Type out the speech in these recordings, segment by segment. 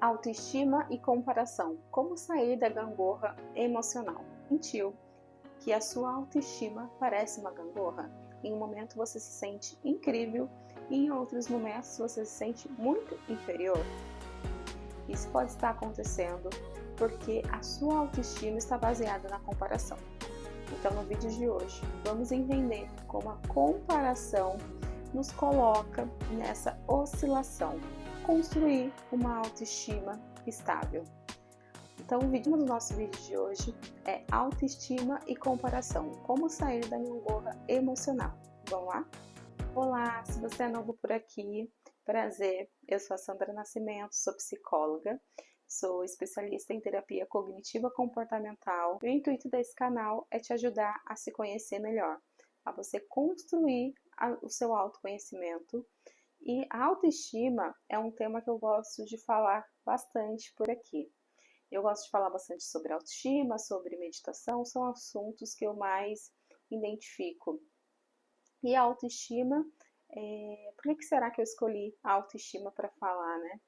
Autoestima e comparação. Como sair da gangorra emocional? Sentiu que a sua autoestima parece uma gangorra? Em um momento você se sente incrível e em outros momentos você se sente muito inferior? Isso pode estar acontecendo porque a sua autoestima está baseada na comparação. Então, no vídeo de hoje, vamos entender como a comparação nos coloca nessa oscilação, construir uma autoestima estável. Então, o vídeo do nosso vídeo de hoje é autoestima e comparação, como sair da gangorra emocional. Vamos lá? Olá, se você é novo por aqui, prazer, eu sou a Sandra Nascimento, sou psicóloga, sou especialista em terapia cognitiva comportamental. O intuito desse canal é te ajudar a se conhecer melhor, a você construir o seu autoconhecimento. E a autoestima é um tema que eu gosto de falar bastante por aqui. Eu gosto de falar bastante sobre autoestima, sobre meditação, são assuntos que eu mais identifico. E a autoestima, por que será que eu escolhi a autoestima para falar, né?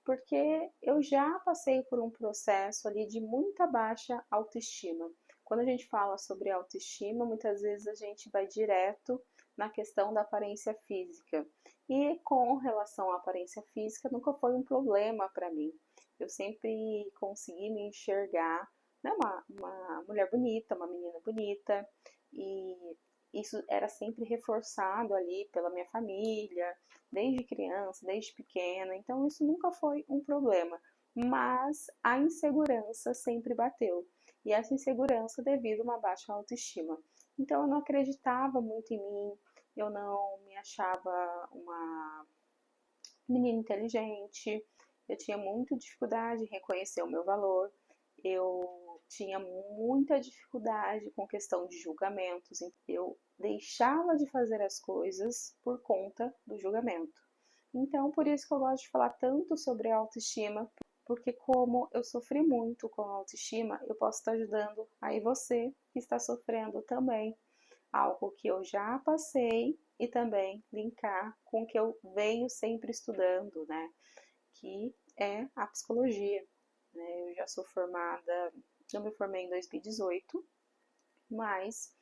Porque eu já passei por um processo ali de muita baixa autoestima. Quando a gente fala sobre autoestima, muitas vezes a gente vai direto na questão da aparência física. E com relação à aparência física, nunca foi um problema para mim. Eu sempre consegui me enxergar, né, uma mulher bonita, uma menina bonita, e isso era sempre reforçado ali pela minha família, desde criança, desde pequena, então isso nunca foi um problema. Mas a insegurança sempre bateu, e essa insegurança devido a uma baixa autoestima. Então eu não acreditava muito em mim, eu não me achava uma menina inteligente, eu tinha muita dificuldade em reconhecer o meu valor, eu tinha muita dificuldade com questão de julgamentos, eu deixava de fazer as coisas por conta do julgamento. Então, por isso que eu gosto de falar tanto sobre autoestima, porque como eu sofri muito com a autoestima, eu posso estar ajudando aí você que está sofrendo também, algo que eu já passei e também linkar com o que eu venho sempre estudando, né? Que é a psicologia. Né? Eu já sou formada, eu me formei em 2018, mas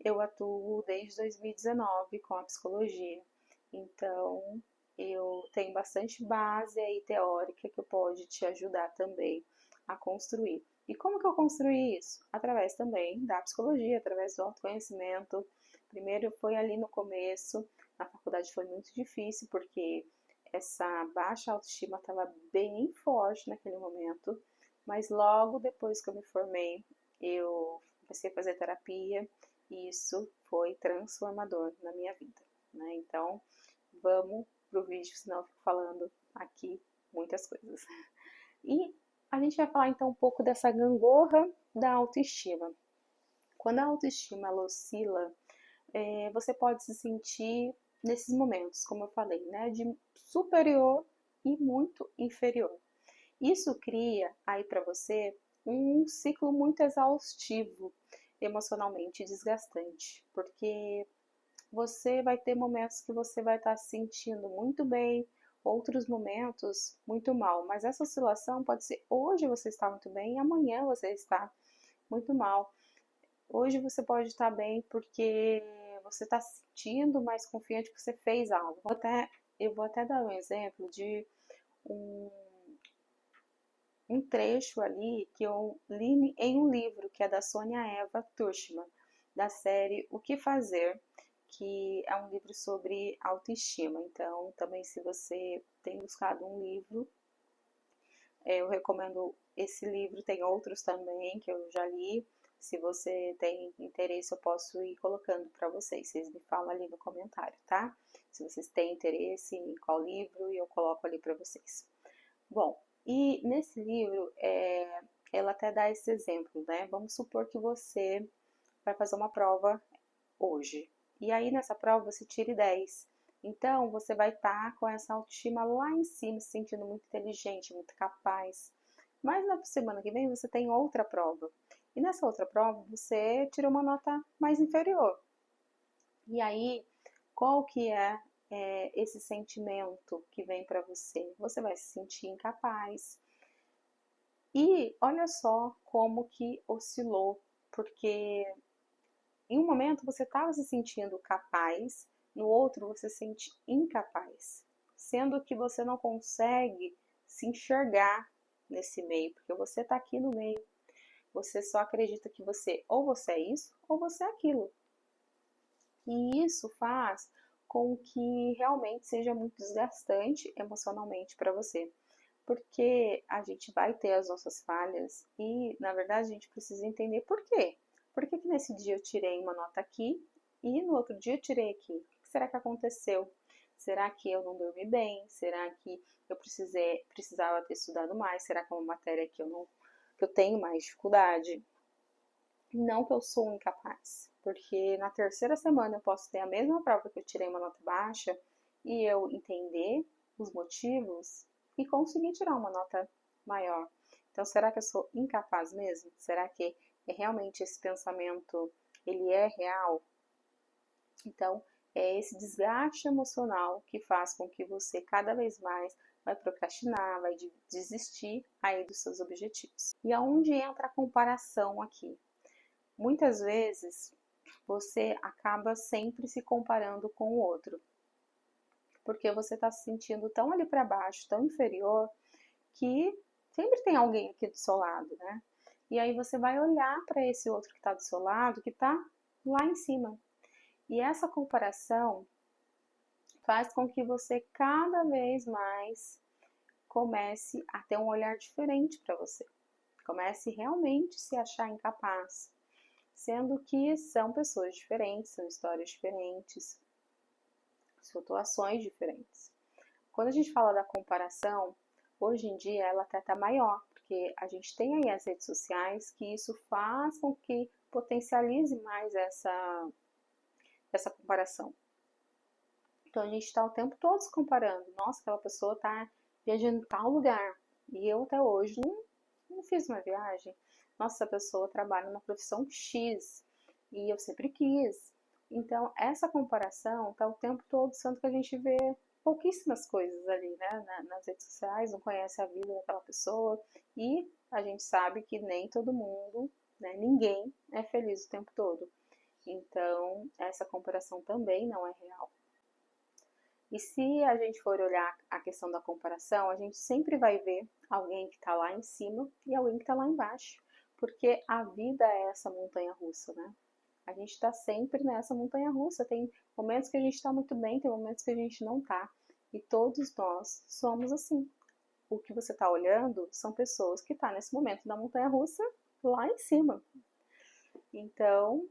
eu atuo desde 2019 com a psicologia. Então, eu tenho bastante base aí teórica que pode te ajudar também a construir. E como que eu construí isso? Através também da psicologia, através do autoconhecimento. Primeiro foi ali no começo, na faculdade foi muito difícil, porque essa baixa autoestima estava bem forte naquele momento, mas logo depois que eu me formei, eu comecei a fazer terapia e isso foi transformador na minha vida, né? Então, vamos pro vídeo, senão eu fico falando aqui muitas coisas. E a gente vai falar então um pouco dessa gangorra da autoestima. Quando a autoestima ela oscila, você pode se sentir nesses momentos, como eu falei, né, de superior e muito inferior. Isso cria aí para você um ciclo muito exaustivo, emocionalmente desgastante, porque você vai ter momentos que você vai estar se sentindo muito bem, outros momentos muito mal, mas essa oscilação pode ser hoje você está muito bem e amanhã você está muito mal. Hoje você pode estar bem porque você está se sentindo mais confiante que você fez algo. Eu vou até dar um exemplo de um, um trecho ali que eu li em um livro que é da Sônia Eva Tushman, da série O que Fazer, que é um livro sobre autoestima. Então, também se você tem buscado um livro, eu recomendo esse livro, tem outros também que eu já li. Se você tem interesse, eu posso ir colocando para vocês. Vocês me falam ali no comentário, tá? Se vocês têm interesse em qual livro, eu coloco ali para vocês. Bom, e nesse livro, ela até dá esse exemplo, né? Vamos supor que você vai fazer uma prova hoje. E aí nessa prova você tire 10. Então você vai estar com essa autoestima lá em cima, se sentindo muito inteligente, muito capaz. Mas na semana que vem você tem outra prova. E nessa outra prova você tirou uma nota mais inferior. E aí, qual que é esse sentimento que vem para você? Você vai se sentir incapaz, E olha só como que oscilou, porque em um momento você estava se sentindo capaz, no outro você se sente incapaz, sendo que você não consegue se enxergar nesse meio, porque você está aqui no meio. Você só acredita que você ou você é isso ou você é aquilo. E isso faz com que realmente seja muito desgastante emocionalmente para você. Porque a gente vai ter as nossas falhas e, na verdade, a gente precisa entender por quê. Por que nesse dia eu tirei uma nota aqui e no outro dia eu tirei aqui? O que será que aconteceu? Será que eu não dormi bem? Será que eu precisava ter estudado mais? Será que é uma matéria que eu tenho mais dificuldade? Não que eu sou incapaz, porque na terceira semana eu posso ter a mesma prova que eu tirei uma nota baixa e eu entender os motivos e conseguir tirar uma nota maior. Então, será que eu sou incapaz mesmo? Será que realmente esse pensamento ele é real? Então, é esse desgaste emocional que faz com que você cada vez mais vai procrastinar, vai desistir aí dos seus objetivos. E aonde entra a comparação aqui? Muitas vezes você acaba sempre se comparando com o outro, porque você está se sentindo tão ali para baixo, tão inferior, que sempre tem alguém aqui do seu lado, né? E aí você vai olhar para esse outro que está do seu lado, que está lá em cima. E essa comparação faz com que você cada vez mais comece a ter um olhar diferente para você. Comece realmente a se achar incapaz, sendo que são pessoas diferentes, são histórias diferentes, situações diferentes. Quando a gente fala da comparação, hoje em dia ela até está maior, porque a gente tem aí as redes sociais que isso faz com que potencialize mais essa comparação. Então a gente está o tempo todo se comparando. Nossa, aquela pessoa está viajando em tal lugar e eu até hoje não fiz uma viagem. Nossa, essa pessoa trabalha numa profissão X e eu sempre quis. Então, essa comparação está o tempo todo, sendo que a gente vê pouquíssimas coisas ali, né, nas redes sociais, não conhece a vida daquela pessoa e a gente sabe que nem todo mundo, né, ninguém é feliz o tempo todo. Então, essa comparação também não é real. E se a gente for olhar a questão da comparação, a gente sempre vai ver alguém que está lá em cima e alguém que está lá embaixo, porque a vida é essa montanha russa, né? A gente está sempre nessa montanha russa. Tem momentos que a gente está muito bem, tem momentos que a gente não está. E todos nós somos assim. O que você está olhando são pessoas que estão nesse momento da montanha russa lá em cima. Então,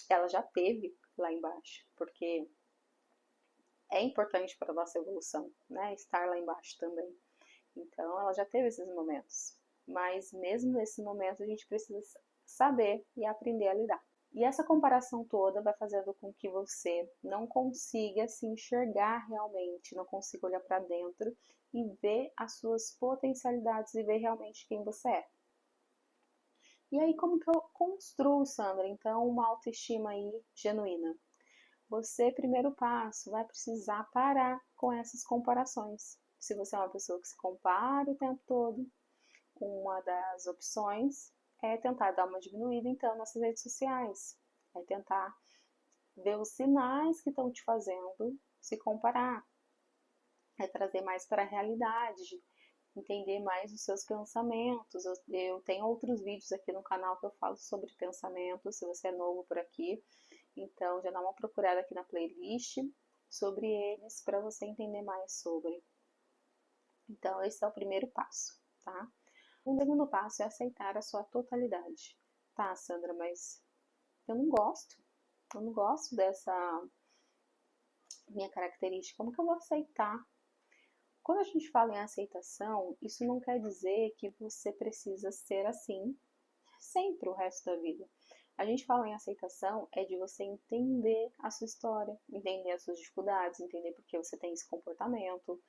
ela já teve lá embaixo, porque é importante para a nossa evolução, né? Estar lá embaixo também. Então, ela já teve esses momentos. Mas mesmo nesses momentos, a gente precisa saber e aprender a lidar. E essa comparação toda vai fazendo com que você não consiga se enxergar realmente, não consiga olhar para dentro e ver as suas potencialidades e ver realmente quem você é. E aí, como que eu construo, Sandra, então, uma autoestima aí genuína? Você, primeiro passo, vai precisar parar com essas comparações. Se você é uma pessoa que se compara o tempo todo, uma das opções é tentar dar uma diminuída, então, nessas redes sociais. É tentar ver os sinais que estão te fazendo se comparar. É trazer mais para a realidade, entender mais os seus pensamentos. Eu tenho outros vídeos aqui no canal que eu falo sobre pensamentos, se você é novo por aqui. Então, já dá uma procurada aqui na playlist sobre eles para você entender mais sobre. Então, esse é o primeiro passo, tá? O segundo passo é aceitar a sua totalidade. Tá, Sandra, mas eu não gosto. Eu não gosto dessa minha característica. Como que eu vou aceitar? Quando a gente fala em aceitação, isso não quer dizer que você precisa ser assim sempre o resto da vida. A gente fala em aceitação é de você entender a sua história, entender as suas dificuldades, entender por que você tem esse comportamento.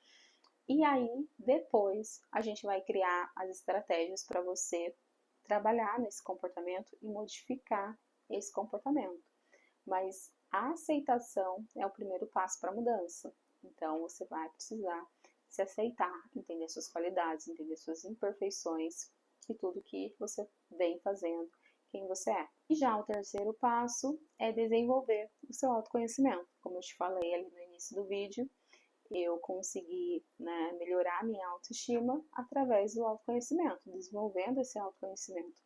E aí, depois, a gente vai criar as estratégias para você trabalhar nesse comportamento e modificar esse comportamento. Mas a aceitação é o primeiro passo para a mudança. Então, você vai precisar se aceitar, entender suas qualidades, entender suas imperfeições e tudo que você vem fazendo, quem você é. E já o terceiro passo é desenvolver o seu autoconhecimento. Como eu te falei ali no início do vídeo, eu consegui, né, melhorar a minha autoestima através do autoconhecimento, desenvolvendo esse autoconhecimento.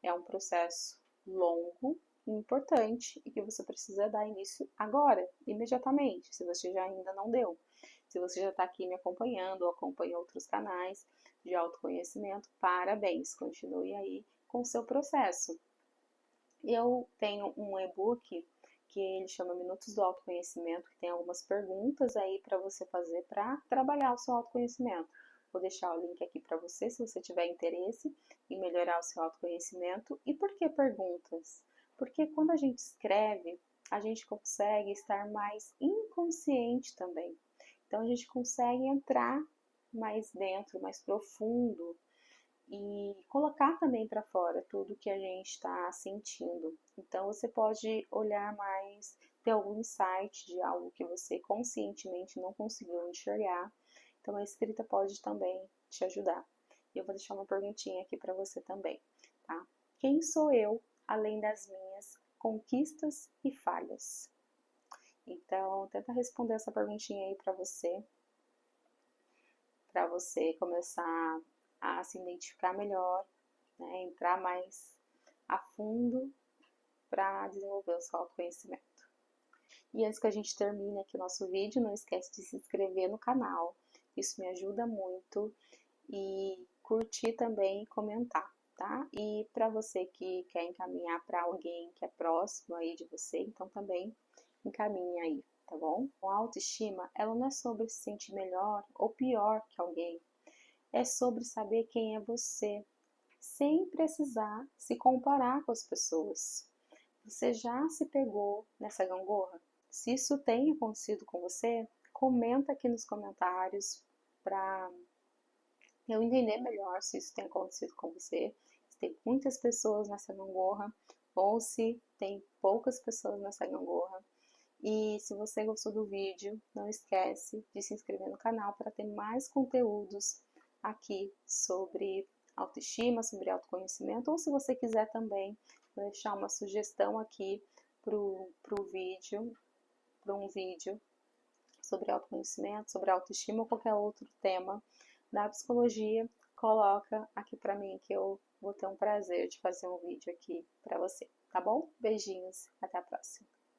É um processo longo e importante e que você precisa dar início agora, imediatamente, se você já ainda não deu. Se você já está aqui me acompanhando ou acompanha outros canais de autoconhecimento, parabéns, continue aí com o seu processo. Eu tenho um e-book que ele chama Minutos do Autoconhecimento, que tem algumas perguntas aí para você fazer para trabalhar o seu autoconhecimento. Vou deixar o link aqui para você, se você tiver interesse em melhorar o seu autoconhecimento. E por que perguntas? Porque quando a gente escreve, a gente consegue estar mais inconsciente também. Então a gente consegue entrar mais dentro, mais profundo e colocar também para fora tudo que a gente está sentindo. Então você pode olhar mais, ter algum insight de algo que você conscientemente não conseguiu enxergar. Então a escrita pode também te ajudar. E eu vou deixar uma perguntinha aqui para você também, tá? Quem sou eu além das minhas conquistas e falhas? Então, tenta responder essa perguntinha aí para você começar a se identificar melhor, né, entrar mais a fundo para desenvolver o seu autoconhecimento. E antes que a gente termine aqui o nosso vídeo, não esquece de se inscrever no canal, isso me ajuda muito, e curtir também e comentar, tá? E para você que quer encaminhar para alguém que é próximo aí de você, então também encaminhe aí, tá bom? A autoestima, ela não é sobre se sentir melhor ou pior que alguém, é sobre saber quem é você, sem precisar se comparar com as pessoas. Você já se pegou nessa gangorra? Se isso tem acontecido com você, comenta aqui nos comentários para eu entender melhor se isso tem acontecido com você, se tem muitas pessoas nessa gangorra ou se tem poucas pessoas nessa gangorra. E se você gostou do vídeo, não esquece de se inscrever no canal para ter mais conteúdos aqui sobre autoestima, sobre autoconhecimento, ou se você quiser também deixar uma sugestão aqui para um vídeo sobre autoconhecimento, sobre autoestima ou qualquer outro tema da psicologia, coloca aqui para mim que eu vou ter um prazer de fazer um vídeo aqui para você, tá bom? Beijinhos, até a próxima.